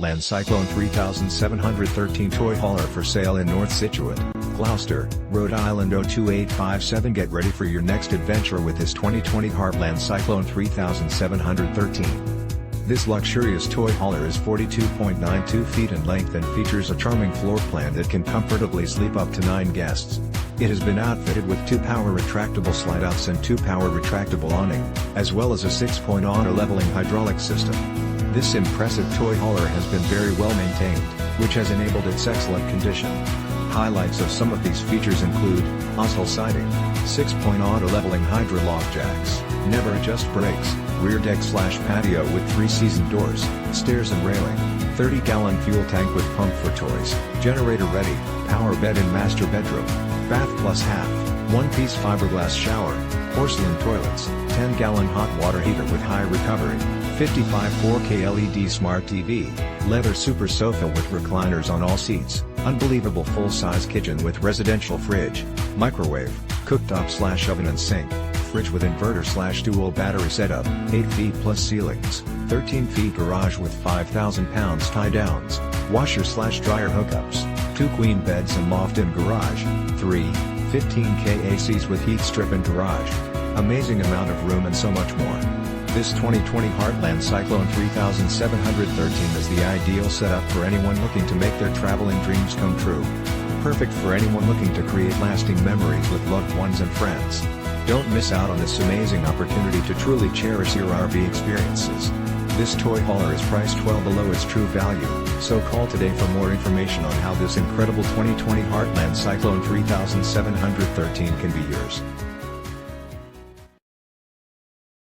Heartland Cyclone 3713 toy hauler for sale in North Scituate, Gloucester, Rhode Island 02857. Get ready for your next adventure with this 2020 Heartland Cyclone 3713. This luxurious toy hauler is 42.92 feet in length and features a charming floor plan that can comfortably sleep up to 9 guests. It has been outfitted with 2 power retractable slide-outs and 2 power retractable awning, as well as a 6-point auto-leveling hydraulic system. This impressive toy hauler has been very well maintained, which has enabled its excellent condition. Highlights of some of these features include Azdel siding, 6-point auto-leveling hydrolauc jacks, never adjust brakes, rear deck/patio with 3-season doors, stairs and railing, 30-gallon fuel tank with pump for toys, generator ready, power bed and master bedroom, bath plus half, 1-piece fiberglass shower, porcelain toilets, 10-gallon hot water heater with high recovery, 55 4K LED smart TV, leather super sofa with recliners on all seats, unbelievable full-size kitchen with residential fridge, microwave, cooktop/oven and sink, fridge with inverter/dual battery setup, 8 feet plus ceilings, 13 feet garage with 5,000 pounds tie-downs, washer/dryer hookups, 2 queen beds and loft in garage, 3, 15K ACs with heat strip in garage. Amazing amount of room and so much more. This 2020 Heartland Cyclone 3713 is the ideal setup for anyone looking to make their traveling dreams come true. Perfect for anyone looking to create lasting memories with loved ones and friends. Don't miss out on this amazing opportunity to truly cherish your RV experiences. This toy hauler is priced well below its true value, so call today for more information on how this incredible 2020 Heartland Cyclone 3713 can be yours.